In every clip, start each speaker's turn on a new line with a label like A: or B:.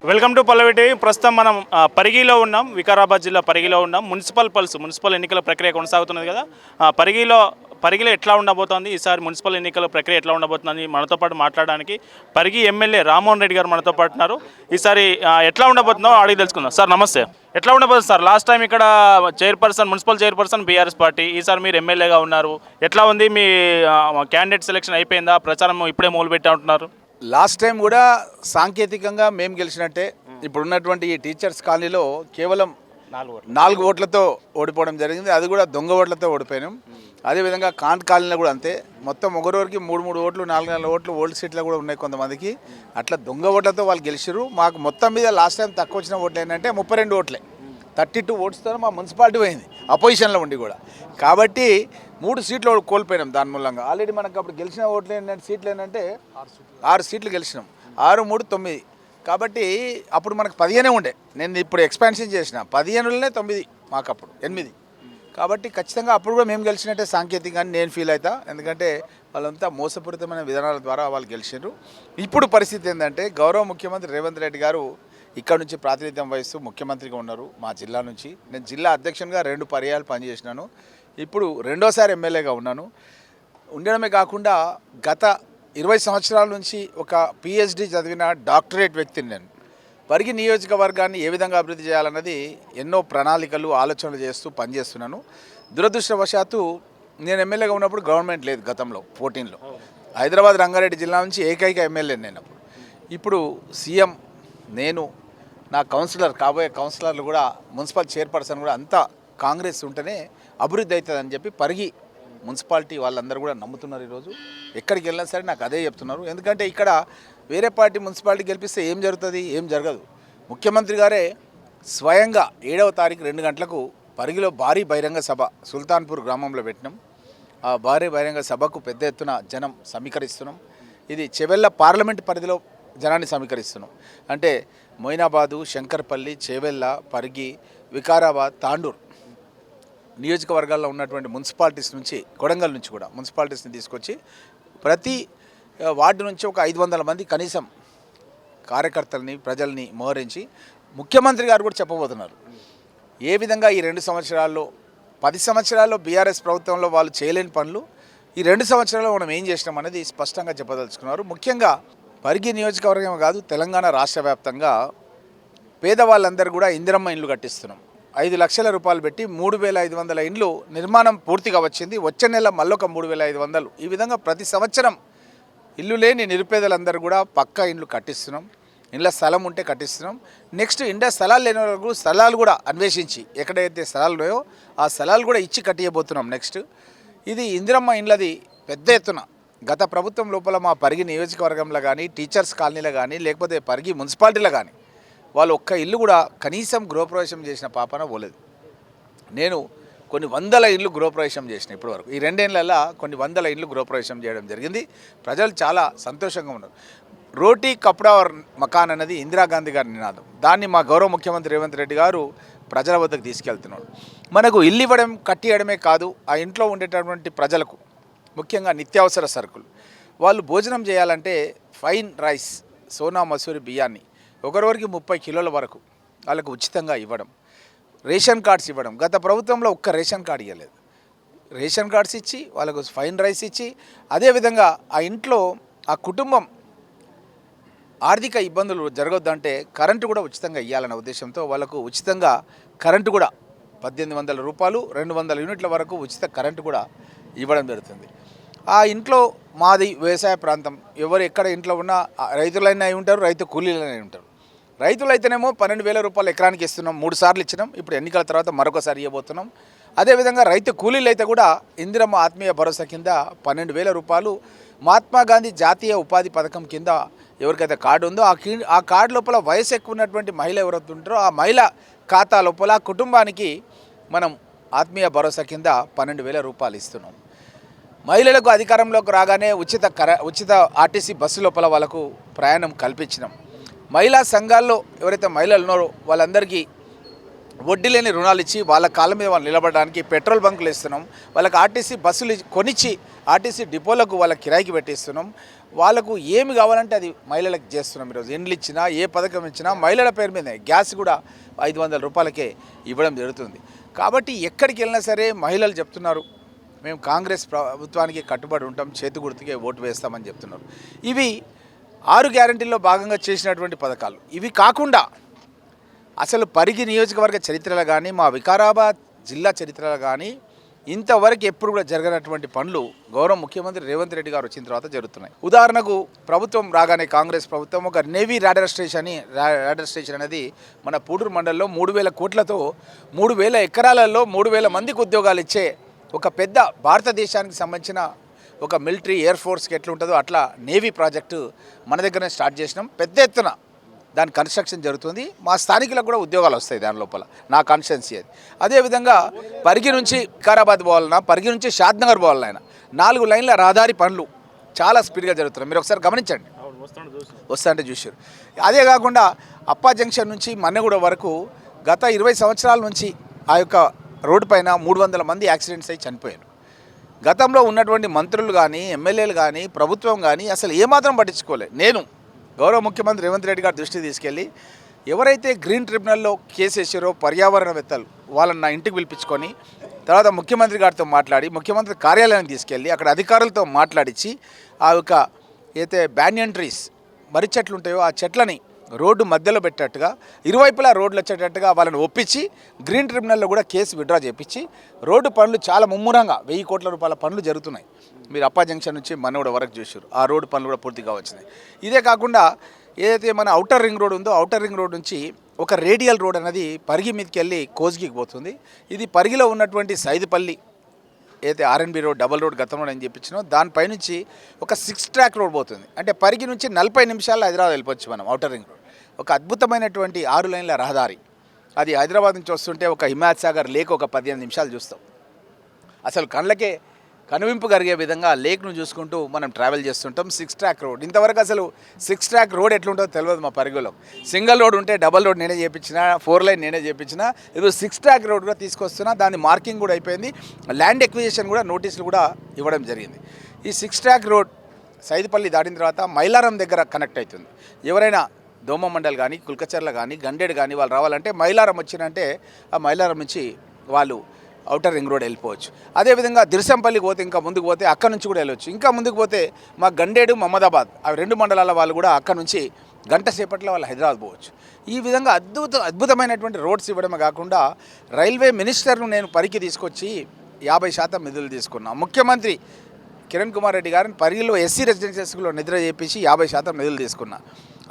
A: Welcome to Pallavi TV. ప్రస్తుతం మనం పరిగిలో ఉన్నాం, వికారాబాద్ జిల్లా పరిగిలో ఉన్నాం. మున్సిపల్ ఎన్నికల ప్రక్రియ కొనసాగుతున్నది కదా. పరిగిలో ఎట్లా ఉండబోతోంది, ఈసారి మున్సిపల్ ఎన్నికల ప్రక్రియ ఎట్లా ఉండబోతుందని మనతో పాటు మాట్లాడడానికి పరిగి ఎమ్మెల్యే రామ్మోహన్ రెడ్డి గారు మనతో పాటు ఉన్నారు. ఈసారి ఎట్లా ఉండబోతుందో అడిగి తెలుసుకుందాం. సార్ నమస్తే. ఎట్లా ఉండబోతుంది సార్? లాస్ట్ టైం ఇక్కడ మున్సిపల్ చైర్పర్సన్ బీఆర్ఎస్ పార్టీ, ఈసారి మీరు ఎమ్మెల్యేగా ఉన్నారు. ఎట్లా ఉంది మీ క్యాండిడేట్ సెలెక్షన్ అయిపోయిందా? ప్రచారం ఇప్పుడే మొదలుపెట్టా ఉంటున్నారు.
B: లాస్ట్ టైం కూడా సాంకేతికంగా మేము గెలిచినట్టే. ఇప్పుడున్నటువంటి ఈ టీచర్స్ కాలనీలో కేవలం 4 ఓట్లతో ఓడిపోవడం జరిగింది. అది కూడా దొంగ ఓట్లతో ఓడిపోయినాం. అదేవిధంగా కాంట్ కాలనీలో కూడా అంతే. మొత్తం ఒకరికి 3 ఓట్లు, 4 ఓట్లు ఓల్డ్ సీట్లు కూడా ఉన్నాయి కొంతమందికి. అట్లా దొంగ ఓట్లతో వాళ్ళు గెలిచారు. మాకు మొత్తం మీద లాస్ట్ టైం తక్కువ వచ్చిన ఓట్లు ఏంటంటే 32 ఓట్లే. 32 ఓట్స్తో మా మున్సిపాలిటీ పోయింది అపోజిషన్లో ఉండి కూడా. కాబట్టి 3 సీట్లు కోల్పోయినాం. దాని మూలంగా ఆల్రెడీ మనకు అప్పుడు గెలిచిన ఓట్లు ఏంటంటే సీట్లు ఏంటంటే 6 సీట్లు గెలిచినాం. 6, 3, 9. కాబట్టి అప్పుడు మనకు 15 ఉండే. నేను ఇప్పుడు ఎక్స్పాన్షన్ చేసిన 15లోనే 9 మాకు అప్పుడు 8. కాబట్టి ఖచ్చితంగా అప్పుడు కూడా మేము గెలిచినట్టే సాంకేతికంగా నేను ఫీల్ అవుతా. ఎందుకంటే వాళ్ళంతా మోసపూరితమైన విధానాల ద్వారా వాళ్ళు గెలిచారు. ఇప్పుడు పరిస్థితి ఏంటంటే గౌరవ ముఖ్యమంత్రి రేవంత్ రెడ్డి గారు ఇక్కడ నుంచి ప్రాతినిధ్యం వహిస్తూ ముఖ్యమంత్రిగా ఉన్నారు. మా జిల్లా నుంచి నేను జిల్లా అధ్యక్షునిగా 2 పర్యాయాలు పనిచేసినాను. ఇప్పుడు రెండోసారి ఎమ్మెల్యేగా ఉండడమే కాకుండా గత 20 సంవత్సరాల నుంచి ఒక PhD చదివిన డాక్టరేట్ వ్యక్తిని నేను. పరిగి నియోజకవర్గాన్ని ఏ విధంగా అభివృద్ధి చేయాలన్నది ఎన్నో ప్రణాళికలు ఆలోచనలు చేస్తూ పనిచేస్తున్నాను. దురదృష్టవశాత్తు నేను ఎమ్మెల్యేగా ఉన్నప్పుడు గవర్నమెంట్ లేదు. గతంలో 14లో హైదరాబాద్ రంగారెడ్డి జిల్లా నుంచి ఏకైక ఎమ్మెల్యే నేను. ఇప్పుడు సీఎం, నేను, నా కాబోయే కౌన్సిలర్లు కూడా, మున్సిపల్ చైర్పర్సన్ కూడా అంతా కాంగ్రెస్ ఉంటేనే అభివృద్ధి అవుతుందని చెప్పి పరిగి మున్సిపాలిటీ వాళ్ళందరూ కూడా నమ్ముతున్నారు. ఈరోజు ఎక్కడికి వెళ్ళినా సరే నాకు అదే చెప్తున్నారు. ఎందుకంటే ఇక్కడ వేరే పార్టీ మున్సిపాలిటీ గెలిపిస్తే ఏం జరుగుతుంది? ఏం జరగదు. ముఖ్యమంత్రి గారే స్వయంగా 7వ తారీఖు 2 గంటలకు పరిగిలో భారీ బహిరంగ సభ సుల్తాన్పూర్ గ్రామంలో పెట్టినాం. ఆ భారీ బహిరంగ సభకు పెద్ద ఎత్తున జనం సమీకరిస్తున్నాం. ఇది చెవెళ్ళ పార్లమెంట్ పరిధిలో జనాన్ని సమీకరిస్తున్నాం. అంటే మొయినాబాదు, శంకర్పల్లి, చేవెళ్ళ, పరిగి, వికారాబాద్, తాండూర్ నియోజకవర్గాల్లో ఉన్నటువంటి మున్సిపాలిటీస్ నుంచి, కొడంగల్ నుంచి కూడా మున్సిపాలిటీస్ని తీసుకొచ్చి ప్రతి వార్డు నుంచి ఒక 500 మంది కనీసం కార్యకర్తల్ని, ప్రజల్ని మోహరించి ముఖ్యమంత్రి గారు కూడా చెప్పబోతున్నారు ఏ విధంగా ఈ 2 సంవత్సరాల్లో, 10 సంవత్సరాల్లో బీఆర్ఎస్ ప్రభుత్వంలో వాళ్ళు చేయలేని పనులు ఈ 2 సంవత్సరాల్లో మనం ఏం చేసినాం అనేది స్పష్టంగా చెప్పదలుచుకున్నారు. ముఖ్యంగా పరిగి నియోజకవర్గం కాదు, తెలంగాణ రాష్ట్ర వ్యాప్తంగా పేదవాళ్ళందరూ కూడా ఇందిరమ్మ ఇండ్లు కట్టిస్తున్నాం. 5 లక్షల రూపాయలు పెట్టి 3,500 ఇండ్లు నిర్మాణం పూర్తిగా వచ్చింది. వచ్చే నెల మళ్ళొక 3,500. ఈ విధంగా ప్రతి సంవత్సరం ఇల్లు లేని నిరుపేదలందరూ కూడా పక్కా ఇండ్లు కట్టిస్తున్నాం. ఇండ్ల స్థలం ఉంటే కట్టిస్తున్నాం. నెక్స్ట్ ఇండ్ల స్థలాలు లేని వరకు స్థలాలు కూడా అన్వేషించి ఎక్కడైతే స్థలాలు ఉన్నాయో ఆ స్థలాలు కూడా ఇచ్చి కట్టియబోతున్నాం. నెక్స్ట్ ఇది ఇందిరమ్మ ఇండ్లది పెద్ద ఎత్తున గత ప్రభుత్వం లోపల మా పరిగి నియోజకవర్గంలో కానీ, టీచర్స్ కాలనీలో కానీ, లేకపోతే పరిగి మున్సిపాలిటీలో కానీ వాళ్ళు ఒక్క ఇల్లు కూడా కనీసం గృహప్రవేశం చేసిన పాపన పోలేదు. నేను కొన్ని వందల ఇండ్లు గృహప్రవేశం చేసిన ఇప్పటివరకు. ఈ 2 ఏళ్లలో కొన్ని వందల ఇండ్లు గృహప్రవేశం చేయడం జరిగింది. ప్రజలు చాలా సంతోషంగా ఉన్నారు. రోటీ కప్డా ఔర్ మకాన్ అన్నది ఇందిరాగాంధీ గారి నినాదం. దాన్ని మా గౌరవ ముఖ్యమంత్రి రేవంత్ రెడ్డి గారు ప్రజల వద్దకు తీసుకెళ్తున్నాడు. మనకు ఇల్లు ఇవ్వడం, కట్టియడమే కాదు, ఆ ఇంట్లో ఉండేటటువంటి ప్రజలకు ముఖ్యంగా నిత్యావసర సరుకులు వాళ్ళు భోజనం చేయాలంటే ఫైన్ రైస్, సోనా మసూరి బియ్యాన్ని ఒకరికి 30 కిలోల వరకు వాళ్ళకు ఉచితంగా ఇవ్వడం, రేషన్ కార్డ్స్ ఇవ్వడం. గత ప్రభుత్వంలో ఒక్క రేషన్ కార్డు ఇవ్వలేదు. రేషన్ కార్డ్స్ ఇచ్చి వాళ్ళకు ఫైన్ రైస్ ఇచ్చి, అదేవిధంగా ఆ ఇంట్లో ఆ కుటుంబం ఆర్థిక ఇబ్బందులు జరగొద్దంటే కరెంటు కూడా ఉచితంగా ఇవ్వాలనే ఉద్దేశంతో వాళ్ళకు ఉచితంగా కరెంటు కూడా 1,800 రూపాయలు, 200 యూనిట్ల వరకు ఉచిత కరెంటు కూడా ఇవ్వడం జరుగుతుంది. ఆ ఇంట్లో మాది వ్యవసాయ ప్రాంతం, ఎవరు ఎక్కడ ఇంట్లో ఉన్నా రైతులైనా అయి ఉంటారు, రైతు కూలీలైనా అయి ఉంటారు. రైతులైతేనేమో 12,000 రూపాయలు ఎకరానికి ఇస్తున్నాం. 3 సార్లు ఇచ్చినాం. ఇప్పుడు ఎన్నికల తర్వాత మరొకసారి ఇవ్వబోతున్నాం. అదేవిధంగా రైతు కూలీలు అయితే కూడా ఇందిరమ్మ ఆత్మీయ భరోసా కింద 12,000 రూపాయలు మహాత్మా గాంధీ జాతీయ ఉపాధి పథకం కింద ఎవరికైతే కార్డు ఉందో ఆ కార్డు లోపల వయసు ఎక్కువ ఉన్నటువంటి మహిళ ఎవరైతే ఉంటారో ఆ మహిళ ఖాతా లోపల కుటుంబానికి మనం ఆత్మీయ భరోసా కింద 12,000 రూపాయలు ఇస్తున్నాం. మహిళలకు అధికారంలోకి రాగానే ఉచిత ఆర్టీసీ బస్సు లోపల వాళ్ళకు ప్రయాణం కల్పించినాం. మహిళా సంఘాల్లో ఎవరైతే మహిళలు ఉన్నారో వాళ్ళందరికీ వడ్డీ లేని రుణాలు ఇచ్చి వాళ్ళ కాళ్ళ మీద వాళ్ళు నిలబడడానికి పెట్రోల్ బంకులు ఇస్తున్నాం. వాళ్ళకి ఆర్టీసీ బస్సులు కొనిచ్చి ఆర్టీసీ డిపోలకు వాళ్ళ కిరాయికి పెట్టిస్తున్నాం. వాళ్ళకు ఏమి కావాలంటే అది మహిళలకు చేస్తున్నాం. ఈరోజు ఎండ్లు ఇచ్చినా ఏ పథకం ఇచ్చినా మహిళల పేరు మీదే. గ్యాస్ కూడా 500 రూపాయలకే ఇవ్వడం జరుగుతుంది. కాబట్టి ఎక్కడికి వెళ్ళినా సరే మహిళలు చెప్తున్నారు, మేము కాంగ్రెస్ ప్రభుత్వానికి కట్టుబడి ఉంటాం, చేతి గుర్తుకే ఓటు వేస్తామని చెప్తున్నారు. ఇవి 6 గ్యారంటీల్లో భాగంగా చేసినటువంటి పథకాలు. ఇవి కాకుండా అసలు పరిగి నియోజకవర్గ చరిత్రలో కానీ మా వికారాబాద్ జిల్లా చరిత్రలో కానీ ఇంతవరకు ఎప్పుడు కూడా జరగనటువంటి పనులు గౌరవ ముఖ్యమంత్రి రేవంత్ రెడ్డి గారు వచ్చిన తర్వాత జరుగుతున్నాయి. ఉదాహరణకు ప్రభుత్వం రాగానే కాంగ్రెస్ ప్రభుత్వం ఒక నేవీ రాడర్ స్టేషన్ అనేది మన పూడూరు మండలంలో 3,000 కోట్లతో 3,000 ఎకరాలలో 3,000 మందికి ఉద్యోగాలు ఇచ్చే ఒక పెద్ద భారతదేశానికి సంబంధించిన ఒక మిలిటరీ ఎయిర్ ఫోర్స్కి ఎట్లుంటుందో అట్లా నేవీ ప్రాజెక్టు మన దగ్గరనే స్టార్ట్ చేసినాం. పెద్ద ఎత్తున దాని కన్స్ట్రక్షన్ జరుగుతుంది. మా స్థానికులకు కూడా ఉద్యోగాలు వస్తాయి దాని లోపల. నా కాన్స్టిట్యున్సీ అది. అదేవిధంగా పరిగి నుంచి వికారాబాద్ పోవాలన్నా, పరిగి నుంచి షాద్నగర్ పోవాలన్నా 4 లైన్ల రహదారి పనులు చాలా స్పీడ్గా జరుగుతున్నాయి. మీరు ఒకసారి గమనించండి, వస్తుంటే చూసారు. అదే కాకుండా అప్పా జంక్షన్ నుంచి మన్నెగూడ వరకు గత 20 సంవత్సరాల నుంచి ఆ యొక్క రోడ్డు పైన 300 మంది యాక్సిడెంట్స్ అయి చనిపోయారు. గతంలో ఉన్నటువంటి మంత్రులు కానీ ఎమ్మెల్యేలు కానీ ప్రభుత్వం కానీ అసలు ఏమాత్రం పట్టించుకోలేదు. నేను గౌరవ ముఖ్యమంత్రి రేవంత్ రెడ్డి గారి దృష్టికి తీసుకెళ్ళి ఎవరైతే గ్రీన్ ట్రిబ్యునల్లో కేసు వేసారో పర్యావరణవేత్తలు వాళ్ళని నా ఇంటికి పిలిపించుకొని తర్వాత ముఖ్యమంత్రి గారితో మాట్లాడి ముఖ్యమంత్రి కార్యాలయానికి తీసుకెళ్ళి అక్కడ అధికారులతో మాట్లాడించి ఆ యొక్క అయితే బ్యానియన్ ట్రీస్ మర్రి చెట్లు ఉంటాయో ఆ చెట్లని రోడ్డు మధ్యలో పెట్టేట్టుగా ఇరువైపులా రోడ్లు వచ్చేటట్టుగా వాళ్ళని ఒప్పించి గ్రీన్ ట్రిబ్యునల్లో కూడా కేసు విత్డ్రా చేయించి రోడ్డు పనులు చాలా ముమ్మరంగా 1,000 కోట్ల రూపాయల పనులు జరుగుతున్నాయి. మీరు అప్పా జంక్షన్ నుంచి మన్నగూడ వరకు చూసారు. ఆ రోడ్డు పనులు కూడా పూర్తిగా వచ్చినాయి. ఇదే కాకుండా ఏదైతే మన ఔటర్ రింగ్ రోడ్ ఉందో ఔటర్ రింగ్ రోడ్ నుంచి ఒక రేడియల్ రోడ్ అనేది పరిగి మీదకి వెళ్ళి కోజ్గికి పోతుంది. ఇది పరిగిలో ఉన్నటువంటి సైదుపల్లి ఏదైతే ఆర్ఎన్బి రోడ్ డబల్ రోడ్ గతంలో నేను చెప్పించినో దానిపైనుంచి ఒక 6 ట్రాక్ రోడ్ పోతుంది. అంటే పరిగి నుంచి 40 నిమిషాల్లో హైదరాబాద్ వెళ్ళిపోవచ్చు మనం ఔటర్ రింగ్ రోడ్. ఒక అద్భుతమైనటువంటి 6 లైన్ల రహదారి. అది హైదరాబాద్ నుంచి వస్తుంటే ఒక హిమాయత్ సాగర్ లేక్ ఒక 15 నిమిషాలు చూస్తాం. అసలు కళ్ళకే కనువింపు కలిగే విధంగా లేక్ను చూసుకుంటూ మనం ట్రావెల్ చేస్తుంటాం. 6 ట్రాక్ రోడ్. ఇంతవరకు అసలు 6 ట్రాక్ రోడ్ ఎట్లుంటుందో తెలియదు మా పరిగిలో. సింగిల్ రోడ్ ఉంటే డబల్ రోడ్ నేనే చేయించిన, 4 లైన్ నేనే చేయించిన. ఇప్పుడు 6 ట్రాక్ రోడ్ కూడా తీసుకొస్తున్నా. దాని మార్కింగ్ కూడా అయిపోయింది. ల్యాండ్ ఎక్విజిషన్ కూడా నోటీసులు కూడా ఇవ్వడం జరిగింది. ఈ 6 ట్రాక్ రోడ్ సైదుపల్లి దాటిన తర్వాత మైలారం దగ్గర కనెక్ట్ అవుతుంది. ఎవరైనా దోమ మండల్ కానీ కుల్కచర్ల కానీ గండేడు కానీ వాళ్ళు రావాలంటే మైలారం వచ్చినంటే ఆ మైలారం నుంచి వాళ్ళు ఔటర్ రింగ్ రోడ్ వెళ్ళిపోవచ్చు. అదేవిధంగా దిర్సంపల్లికి పోతే ఇంకా ముందుకు పోతే అక్కడ నుంచి కూడా వెళ్ళవచ్చు. ఇంకా ముందుకు పోతే మా గండేడు మహమ్మదాబాద్ అవి 2 మండలాల వాళ్ళు కూడా అక్కడ నుంచి గంట సేపట్లో వాళ్ళు హైదరాబాద్ పోవచ్చు. ఈ విధంగా అద్భుతమైనటువంటి రోడ్స్ ఇవ్వడమే కాకుండా రైల్వే మినిస్టర్ను నేను పరికి తీసుకొచ్చి 50% నిధులు తీసుకున్నా. ముఖ్యమంత్రి కిరణ్ కుమార్ రెడ్డి గారిని పరిగిలో ఎస్సీ రెసిడెన్షియల్స్లో నిద్ర చేపించి 50% నిధులు తీసుకున్నా.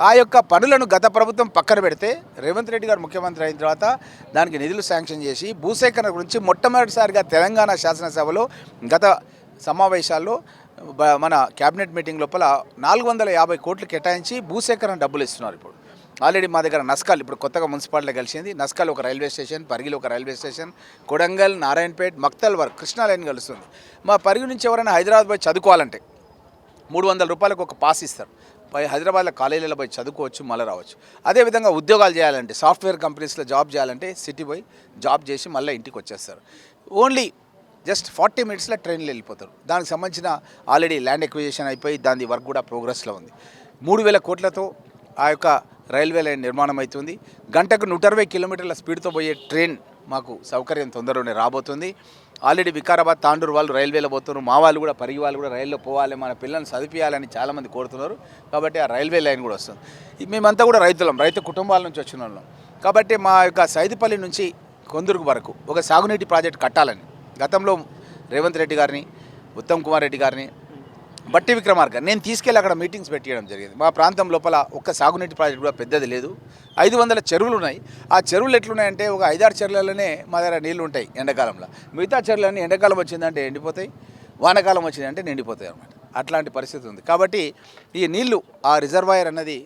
B: ఆ యొక్క పనులను గత ప్రభుత్వం పక్కన పెడితే రేవంత్ రెడ్డి గారు ముఖ్యమంత్రి అయిన తర్వాత దానికి నిధులు శాంక్షన్ చేసి భూసేకరణ గురించి మొట్టమొదటిసారిగా తెలంగాణ శాసనసభలో గత సమావేశాల్లో మన క్యాబినెట్ మీటింగ్ లోపల 450 కోట్లు కేటాయించి భూసేకరణ డబ్బులు ఇస్తున్నారు. ఇప్పుడు ఆల్రెడీ మా దగ్గర నస్కాల్ ఇప్పుడు కొత్తగా మున్సిపాలిటీ కలిసింది. నస్కాల్ ఒక రైల్వే స్టేషన్, పరిగిలో ఒక రైల్వే స్టేషన్, కొడంగల్, నారాయణపేట్, మక్తల్ వరకు కృష్ణా లైన్ కలుస్తుంది. మా పరిగి నుంచి ఎవరైనా హైదరాబాద్ పోయి చదువుకోవాలంటే 300 రూపాయలకు ఒక పాస్ ఇస్తారు. హైదరాబాద్లో కాలేజీలో పోయి చదువుకోవచ్చు, మళ్ళీ రావచ్చు. అదేవిధంగా ఉద్యోగాలు చేయాలంటే సాఫ్ట్వేర్ కంపెనీస్లో జాబ్ చేయాలంటే సిటీ పోయి జాబ్ చేసి మళ్ళీ ఇంటికి వచ్చేస్తారు. ఓన్లీ జస్ట్ 40 మినిట్స్లో ట్రైన్లో వెళ్ళిపోతారు. దానికి సంబంధించిన ఆల్రెడీ ల్యాండ్ ఎక్విజిషన్ అయిపోయి దాని వర్క్ కూడా ప్రోగ్రెస్లో ఉంది. 3,000 కోట్లతో ఆ యొక్క రైల్వే లైన్ నిర్మాణం అవుతుంది. గంటకు 120 కిలోమీటర్ల స్పీడ్తో పోయే ట్రైన్ మాకు సౌకర్యం తొందరలోనే రాబోతుంది. ఆల్రెడీ వికారాబాద్ తాండూరు వాళ్ళు రైల్వేలో పోతున్నారు. మా వాళ్ళు కూడా పరిగి వాళ్ళు కూడా రైల్లో పోవాలి, మన పిల్లల్ని చదివించాలని చాలామంది కోరుతున్నారు. కాబట్టి ఆ రైల్వే లైన్ కూడా వస్తుంది. మేమంతా కూడా రైతు కుటుంబాల నుంచి వచ్చిన వాళ్ళం. కాబట్టి మా యొక్క సైదుపల్లి నుంచి కొందుర్గు వరకు ఒక సాగునీటి ప్రాజెక్ట్ కట్టాలని గతంలో రేవంత్ రెడ్డి గారిని, ఉత్తమ్ కుమార్ రెడ్డి గారిని, బట్టి విక్రమార్క నేను తీసుకెళ్ళి అక్కడ మీటింగ్స్ పెట్టియడం జరిగింది. మా ప్రాంతం లోపల ఒక్క సాగునీటి ప్రాజెక్ట్ కూడా పెద్దది లేదు. 500 చెరువులు ఉన్నాయి. ఆ చెరువులు ఎట్లున్నాయంటే ఒక 5-6 చెరువులలోనే మా దగ్గర నీళ్లు ఉంటాయి ఎండాకాలంలో. మిగతా చెరువులన్నీ ఎండాకాలం వచ్చిందంటే ఎండిపోతాయి, వానాకాలం వచ్చిందంటే నిండిపోతాయి అన్నమాట. అట్లాంటి పరిస్థితి ఉంది. కాబట్టి ఈ నీళ్లు ఆ రిజర్వాయర్ అన్నది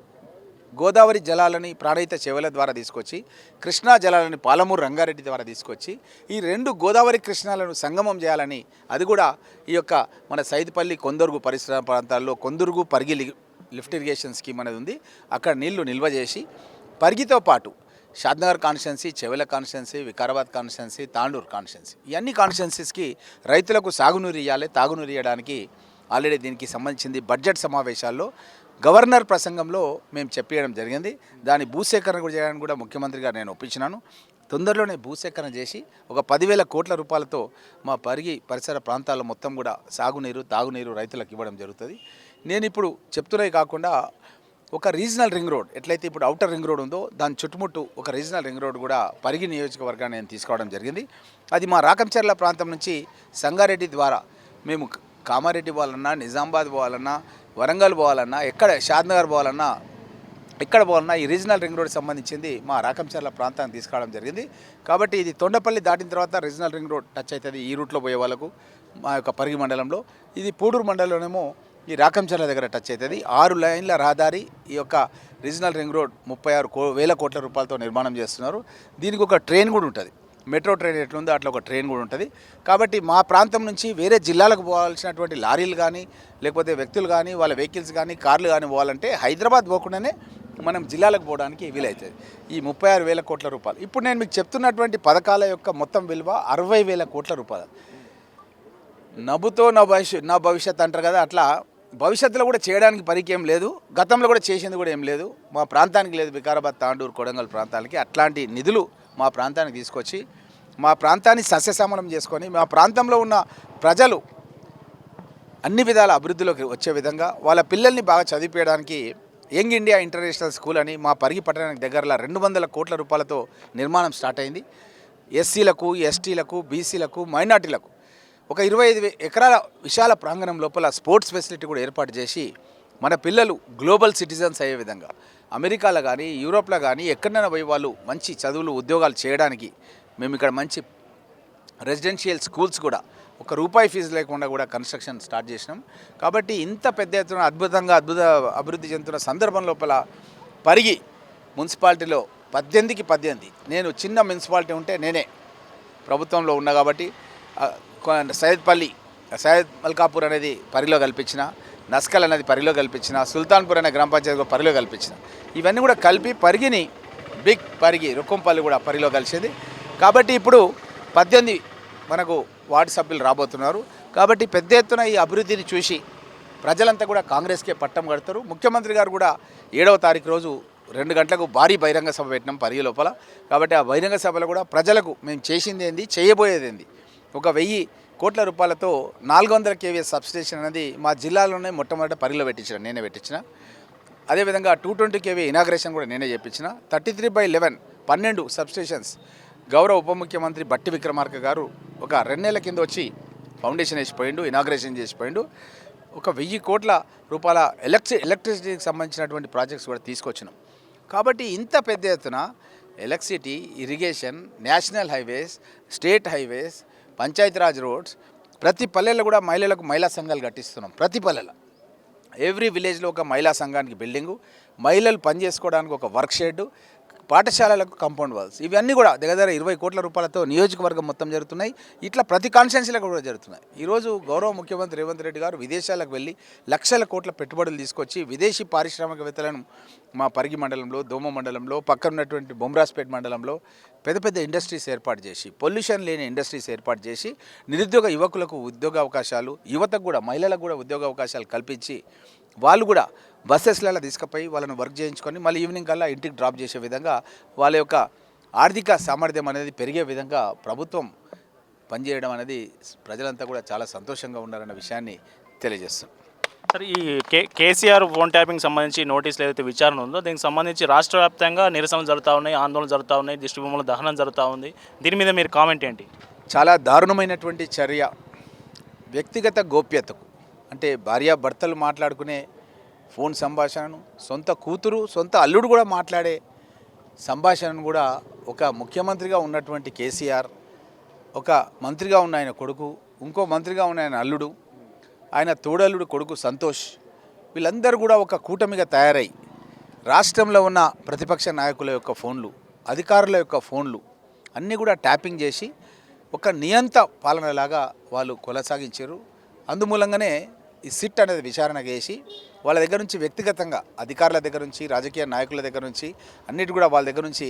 B: గోదావరి జలాలని ప్రాణహిత చెవుల ద్వారా తీసుకొచ్చి కృష్ణా జలాలని పాలమూరు రంగారెడ్డి ద్వారా తీసుకొచ్చి ఈ 2 గోదావరి కృష్ణాలను సంగమం చేయాలని, అది కూడా ఈ యొక్క మన సైదుపల్లి కొందుర్గు పరిసర ప్రాంతాల్లో Kondurgu Parigi lift irrigation scheme అనేది ఉంది. అక్కడ నీళ్లు నిల్వ చేసి పరిగితో పాటు Shadnagar constituency, Chevella constituency, Vikarabad constituency, Tandur constituency, ఈ అన్ని కాన్స్టిట్యున్సీస్కి రైతులకు సాగునీరు ఇవ్వాలి. తాగునీరు ఇవ్వడానికి ఆల్రెడీ దీనికి సంబంధించింది బడ్జెట్ సమావేశాల్లో గవర్నర్ ప్రసంగంలో మేము చెప్పేయడం జరిగింది. దాని భూసేకరణ కూడా చేయడానికి కూడా ముఖ్యమంత్రి గారు నేను ఒప్పించినాను. తొందరలోనే భూసేకరణ చేసి ఒక 10,000 కోట్ల రూపాయలతో మా పరిసర ప్రాంతాల్లో మొత్తం కూడా సాగునీరు, తాగునీరు రైతులకు ఇవ్వడం జరుగుతుంది. నేను ఇప్పుడు చెప్తున్నవి కాకుండా ఒక రీజనల్ రింగ్ రోడ్ ఎట్లయితే ఇప్పుడు ఔటర్ రింగ్ రోడ్ ఉందో దాని చుట్టుముట్టు ఒక రీజనల్ రింగ్ రోడ్ కూడా పరిగి నియోజకవర్గాన్ని నేను తీసుకోవడం జరిగింది. అది మా రాకంచర్ల ప్రాంతం నుంచి సంగారెడ్డి ద్వారా మేము కామారెడ్డి పోవాలన్నా, నిజామాబాద్ పోవాలన్నా, వరంగల్ పోవాలన్నా, ఎక్కడ షాద్నగర్ పోవాలన్నా, ఎక్కడ పోవాలన్నా ఈ రీజనల్ రింగ్ రోడ్ సంబంధించింది మా రాకంచర్ల ప్రాంతానికి తీసుకురావడం జరిగింది. కాబట్టి ఇది తొండపల్లి దాటిన తర్వాత రీజనల్ రింగ్ రోడ్ టచ్ అవుతుంది ఈ రూట్లో పోయే వాళ్ళకు మా యొక్క పరిగి మండలంలో. ఇది పూడూరు మండలంలోనేమో ఈ రాకంచర్ల దగ్గర టచ్ అవుతుంది. 6 లైన్ల రహదారి ఈ యొక్క రీజనల్ రింగ్ రోడ్ 36,000 కోట్ల రూపాయలతో నిర్మాణం చేస్తున్నారు. దీనికి ఒక ట్రైన్ కూడా ఉంటుంది. మెట్రో ట్రైన్ ఎట్లుందో అట్లా ఒక ట్రైన్ కూడా ఉంటుంది. కాబట్టి మా ప్రాంతం నుంచి వేరే జిల్లాలకు పోవాల్సినటువంటి లారీలు కానీ లేకపోతే వ్యక్తులు కానీ వాళ్ళ వెహికల్స్ కానీ కార్లు కానీ పోవాలంటే హైదరాబాద్ పోకుండానే మనం జిల్లాలకు పోవడానికి వీలవుతుంది. ఈ 36,000 కోట్ల రూపాయలు. ఇప్పుడు నేను మీకు చెప్తున్నటువంటి పథకాల యొక్క మొత్తం విలువ 60,000 కోట్ల రూపాయలు. నవ్వుతో నా భవిష్యత్ అంటారు కదా, అట్లా భవిష్యత్తులో కూడా చేయడానికి పనికి ఏం లేదు, గతంలో కూడా చేసింది కూడా ఏం లేదు. మా ప్రాంతానికి లేదు, వికారాబాద్, తాండూరు, కొడంగల్ ప్రాంతాలకి అట్లాంటి నిధులు మా ప్రాంతానికి తీసుకొచ్చి మా ప్రాంతాన్ని సస్యశ్యామలం చేసుకొని మా ప్రాంతంలో ఉన్న ప్రజలు అన్ని విధాల అభివృద్ధిలోకి వచ్చే విధంగా వాళ్ళ పిల్లల్ని బాగా చదివించడానికి యంగ్ ఇండియా ఇంటర్నేషనల్ స్కూల్ అని మా పరిగి పట్టణానికి దగ్గరలో 200 కోట్ల రూపాయలతో నిర్మాణం స్టార్ట్ అయింది. ఎస్సీలకు, ఎస్టీలకు, బీసీలకు, మైనార్టీలకు ఒక 25 ఎకరాల విశాల ప్రాంగణం లోపల స్పోర్ట్స్ ఫెసిలిటీ కూడా ఏర్పాటు చేసి మన పిల్లలు గ్లోబల్ సిటిజన్స్ అయ్యే విధంగా అమెరికాలో కానీ యూరోప్లో కానీ ఎక్కడైనా పోయి వాళ్ళు మంచి చదువులు, ఉద్యోగాలు చేయడానికి మేము ఇక్కడ మంచి రెసిడెన్షియల్ స్కూల్స్ కూడా ఒక రూపాయి ఫీజు లేకుండా కూడా కన్స్ట్రక్షన్ స్టార్ట్ చేసినాం. కాబట్టి ఇంత పెద్ద ఎత్తున అద్భుత అభివృద్ధి చెందుతున్న సందర్భం లోపల పరిగి మున్సిపాలిటీలో 18కి 18 నేను చిన్న మున్సిపాలిటీ ఉంటే నేనే ప్రభుత్వంలో ఉన్నా కాబట్టి సయ్యద్ మల్కాపూర్ అనేది పరిలో కల్పించిన, నస్కల్ అనేది పరిలో కల్పించిన, సుల్తాన్పూర్ అనే గ్రామ పంచాయతీ పరిలో కల్పించిన, ఇవన్నీ కూడా కలిపి పరిగిని బిగ్ పరిగి రుక్కంపల్లి కూడా పరిలో కలిసింది. కాబట్టి ఇప్పుడు 18 మనకు వార్డు సభ్యులు రాబోతున్నారు. కాబట్టి పెద్ద ఎత్తున ఈ అభివృద్ధిని చూసి ప్రజలంతా కూడా కాంగ్రెస్కే పట్టం కడతారు. ముఖ్యమంత్రి గారు కూడా 7వ తారీఖు రోజు 2 గంటలకు భారీ బహిరంగ సభ పెట్టినాం పరిగి లోపల. కాబట్టి ఆ బహిరంగ సభలో కూడా ప్రజలకు మేము చేసింది ఏంది, చేయబోయేది ఏంది, ఒక 1000 కోట్ల రూపాయలతో 400 kV సబ్స్టేషన్ అనేది మా జిల్లాలోనే మొట్టమొదట పరిలో నేనే పెట్టించిన. అదేవిధంగా 220 kV ఇనాగ్రేషన్ కూడా నేనే చేయించిన. 33/11 12 సబ్స్టేషన్స్ గౌరవ ఉప ముఖ్యమంత్రి బట్టి విక్రమార్క గారు ఒక 2 నెలల కింద వచ్చి ఫౌండేషన్ వేసిపోయిండు, ఇనాగ్రేషన్ చేసిపోయిండు. ఒక 1000 కోట్ల రూపాయల ఎలక్ట్రిసిటీకి సంబంధించినటువంటి ప్రాజెక్ట్స్ కూడా తీసుకొచ్చినాం. కాబట్టి ఇంత పెద్ద ఎత్తున electricity, irrigation, national highways, state highways, Panchayati Raj roads, ప్రతి పల్లెల్లో కూడా మహిళలకు మహిళా సంఘాలు కట్టిస్తున్నాం. ప్రతి పల్లెలో ఎవ్రీ విలేజ్లో ఒక మహిళా సంఘానికి బిల్డింగు, మహిళలు పనిచేసుకోవడానికి ఒక వర్క్ షెడ్, పాఠశాలలకు కాంపౌండ్ వాల్స్, ఇవన్నీ కూడా దగ్గర 20 కోట్ల రూపాయలతో నియోజకవర్గం మొత్తం జరుగుతున్నాయి. ఇట్లా ప్రతి కాన్స్టిట్యున్సీలకు కూడా జరుగుతున్నాయి. ఈరోజు గౌరవ ముఖ్యమంత్రి రేవంత్ రెడ్డి గారు విదేశాలకు వెళ్ళి లక్షల కోట్ల పెట్టుబడులు తీసుకొచ్చి విదేశీ పారిశ్రామికవేత్తలను మా పరిగి మండలంలో, దోమ మండలంలో, పక్కన ఉన్నటువంటి బొమ్రాస్పేట్ మండలంలో పెద్ద ఇండస్ట్రీస్ ఏర్పాటు చేసి, పొల్యూషన్ లేని ఇండస్ట్రీస్ ఏర్పాటు చేసి నిరుద్యోగ యువకులకు ఉద్యోగ అవకాశాలు, యువతకు కూడా మహిళలకు కూడా ఉద్యోగ అవకాశాలు కల్పించి వాళ్ళు కూడా బస్సెస్లలో తీసుకుపోయి వాళ్ళని వర్క్ చేయించుకొని మళ్ళీ ఈవినింగ్ కల్లా ఇంటికి డ్రాప్ చేసే విధంగా వాళ్ళ యొక్క ఆర్థిక సామర్థ్యం అనేది పెరిగే విధంగా ప్రభుత్వం పనిచేయడం అనేది ప్రజలంతా కూడా చాలా సంతోషంగా ఉన్నారన్న విషయాన్ని తెలియజేస్తాం.
A: సార్, ఈ కేసీఆర్ ఫోన్ ట్యాపింగ్ సంబంధించి నోటీసులు ఏదైతే విచారణ ఉందో దీనికి సంబంధించి రాష్ట్ర వ్యాప్తంగా నిరసనలు జరుగుతూ ఉన్నాయి, ఆందోళనలు జరుగుతూ ఉన్నాయి, దిష్టిబొమ్మల దహనం జరుగుతూ ఉంది. దీని మీద మీరు కామెంట్ ఏంటి?
B: చాలా దారుణమైనటువంటి చర్య. వ్యక్తిగత గోప్యతకు అంటే భార్యాభర్తలు మాట్లాడుకునే ఫోన్ సంభాషణను, సొంత కూతురు, సొంత అల్లుడు కూడా మాట్లాడే సంభాషణను కూడా ఒక ముఖ్యమంత్రిగా ఉన్నటువంటి కేసీఆర్, ఒక మంత్రిగా ఉన్న ఆయన కొడుకు, ఇంకో మంత్రిగా ఉన్న ఆయన అల్లుడు, ఆయన తోడల్లుడు కొడుకు సంతోష్, వీళ్ళందరూ కూడా ఒక కూటమిగా తయారై రాష్ట్రంలో ఉన్న ప్రతిపక్ష నాయకుల యొక్క ఫోన్లు, అధికారుల యొక్క ఫోన్లు అన్నీ కూడా ట్యాపింగ్ చేసి ఒక నియంత పాలనలాగా వాళ్ళు కొనసాగించారు. అందుమూలంగానే ఈ సిట్ అనేది విచారణ చేసి వాళ్ళ దగ్గర నుంచి వ్యక్తిగతంగా అధికారుల దగ్గర నుంచి, రాజకీయ నాయకుల దగ్గర నుంచి అన్నిటి కూడా వాళ్ళ దగ్గర నుంచి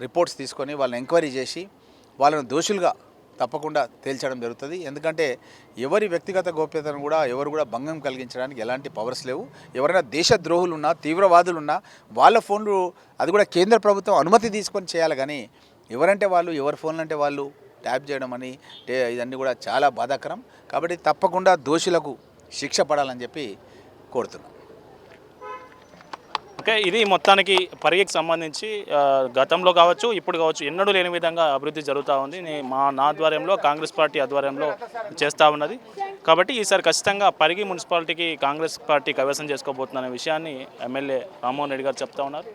B: రిపోర్ట్స్ తీసుకొని వాళ్ళని ఎంక్వైరీ చేసి వాళ్ళను దోషులుగా తప్పకుండా తేల్చడం జరుగుతుంది. ఎందుకంటే ఎవరి వ్యక్తిగత గోప్యతను కూడా ఎవరు కూడా భంగం కలిగించడానికి ఎలాంటి పవర్స్ లేవు. ఎవరైనా దేశద్రోహులు ఉన్నా, తీవ్రవాదులు ఉన్నా వాళ్ళ ఫోన్లు అది కూడా కేంద్ర ప్రభుత్వం అనుమతి తీసుకొని చేయాలి. కానీ ఎవరంటే వాళ్ళు, ఎవరి ఫోన్లు అంటే వాళ్ళు ట్యాప్ చేయడం అని ఇదన్నీ కూడా చాలా బాధాకరం. కాబట్టి తప్పకుండా దోషులకు శిక్ష పడాలని చెప్పి కోరుతున్నాం.
A: ఓకే, ఇది మొత్తానికి పరిగికి సంబంధించి గతంలో కావచ్చు, ఇప్పుడు కావచ్చు, ఎన్నడూ లేని విధంగా అభివృద్ధి జరుగుతూ ఉంది. నా ఆధ్వర్యంలో, కాంగ్రెస్ పార్టీ ఆధ్వర్యంలో చేస్తూ ఉన్నది. కాబట్టి ఈసారి ఖచ్చితంగా పరిగి మున్సిపాలిటీకి కాంగ్రెస్ పార్టీ కైవసం చేసుకోబోతుందనే విషయాన్ని ఎమ్మెల్యే రామ్మోహన్ రెడ్డి గారు చెప్తా ఉన్నారు.